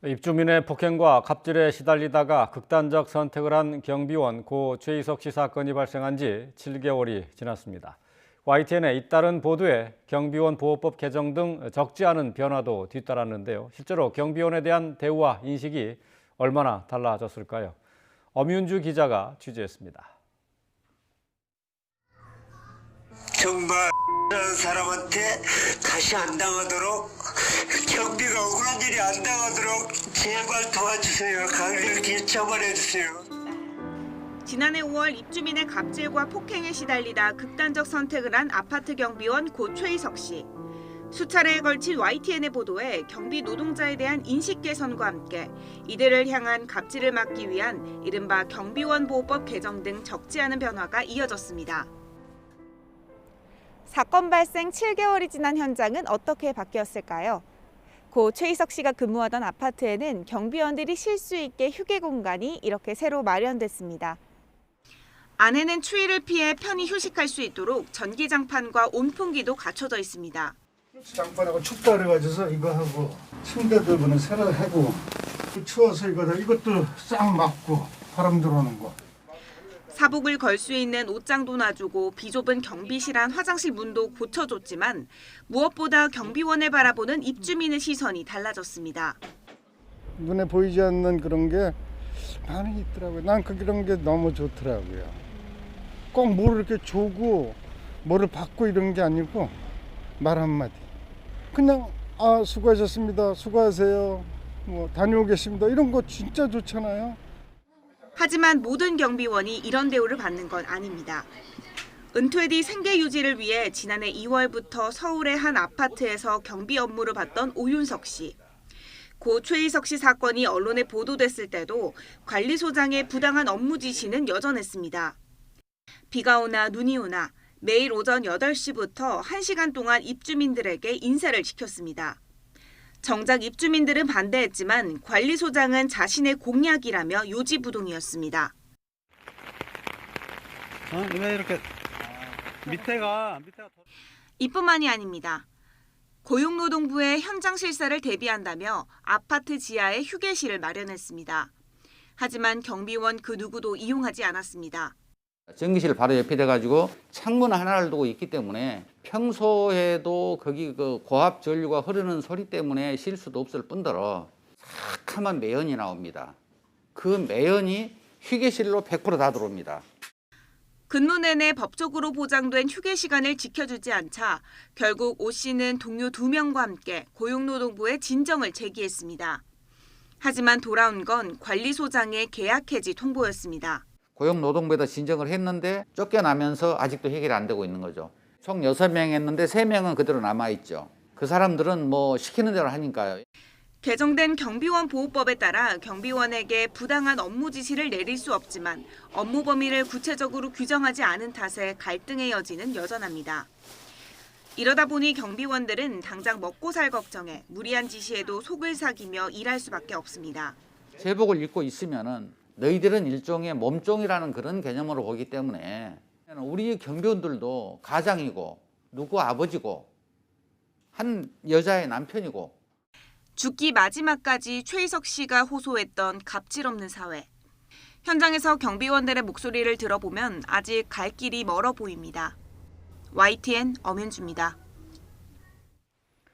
입주민의 폭행과 갑질에 시달리다가 극단적 선택을 한 경비원 고 최희석 씨 사건이 발생한 지 7개월이 지났습니다. YTN의 잇따른 보도에 경비원 보호법 개정 등 적지 않은 변화도 뒤따랐는데요. 실제로 경비원에 대한 대우와 인식이 얼마나 달라졌을까요? 엄윤주 기자가 취재했습니다. 정말 사람한테 다시 안 당하도록, 경비가 억울한 일이 안 당하도록 제발 도와주세요. 강력히 처벌해주세요. 지난해 5월 입주민의 갑질과 폭행에 시달리다 극단적 선택을 한 아파트 경비원 고 최희석 씨. 수차례에 걸친 YTN의 보도에 경비 노동자에 대한 인식 개선과 함께 이들을 향한 갑질을 막기 위한 이른바 경비원 보호법 개정 등 적지 않은 변화가 이어졌습니다. 사건 발생 7개월이 지난 현장은 어떻게 바뀌었을까요? 고 최희석 씨가 근무하던 아파트에는 경비원들이 쉴 수 있게 휴게 공간이 이렇게 새로 마련됐습니다. 안에는 추위를 피해 편히 휴식할 수 있도록 전기장판과 온풍기도 갖춰져 있습니다. 장판하고 춥다 그래가지고 이거 하고 침대 들고는 새로 하고 추워서 이것도 싹 막고 바람 들어오는 거. 사복을 걸 수 있는 옷장도 놔주고 비좁은 경비실한 화장실 문도 고쳐줬지만 무엇보다 경비원을 바라보는 입주민의 시선이 달라졌습니다. 눈에 보이지 않는 그런 게 많이 있더라고요. 난 그런 게 너무 좋더라고요. 꼭 뭐를 이렇게 주고 뭐를 받고 이런 게 아니고 말 한마디. 그냥 수고하셨습니다. 수고하세요. 뭐 다녀오겠습니다. 이런 거 진짜 좋잖아요. 하지만 모든 경비원이 이런 대우를 받는 건 아닙니다. 은퇴 뒤 생계 유지를 위해 지난해 2월부터 서울의 한 아파트에서 경비 업무를 받던 오윤석 씨. 고 최희석 씨 사건이 언론에 보도됐을 때도 관리소장의 부당한 업무 지시는 여전했습니다. 비가 오나 눈이 오나 매일 오전 8시부터 1시간 동안 입주민들에게 인사를 시켰습니다. 정작 입주민들은 반대했지만 관리소장은 자신의 공약이라며 요지부동이었습니다. 왜 이렇게 밑에가 이뿐만이 아닙니다. 고용노동부의 현장 실사를 대비한다며 아파트 지하에 휴게실을 마련했습니다. 하지만 경비원 그 누구도 이용하지 않았습니다. 전기실 바로 옆에 돼가지고 창문 하나를 두고 있기 때문에 평소에도 거기 그 고압 전류가 흐르는 소리 때문에 쉴 수도 없을 뿐더러 새카만 매연이 나옵니다. 그 매연이 휴게실로 100%다 들어옵니다. 근무 내내 법적으로 보장된 휴게 시간을 지켜주지 않자 결국 오 씨는 동료 2명과 함께 고용노동부에 진정을 제기했습니다. 하지만 돌아온 건 관리소장의 계약 해지 통보였습니다. 고용노동부에다 진정을 했는데 쫓겨나면서 아직도 해결이 안 되고 있는 거죠. 총 6명 했는데 3명은 그대로 남아있죠. 그 사람들은 뭐 시키는 대로 하니까요. 개정된 경비원 보호법에 따라 경비원에게 부당한 업무 지시를 내릴 수 없지만 업무 범위를 구체적으로 규정하지 않은 탓에 갈등의 여지는 여전합니다. 이러다 보니 경비원들은 당장 먹고 살 걱정에 무리한 지시에도 속을 삭이며 일할 수밖에 없습니다. 제복을 입고 있으면은 너희들은 일종의 몸종이라는 그런 개념으로 보기 때문에 우리 경비원들도 가장이고 누구 아버지고 한 여자의 남편이고 죽기 마지막까지 최희석 씨가 호소했던 갑질 없는 사회. 현장에서 경비원들의 목소리를 들어보면 아직 갈 길이 멀어 보입니다. YTN 엄윤주입니다.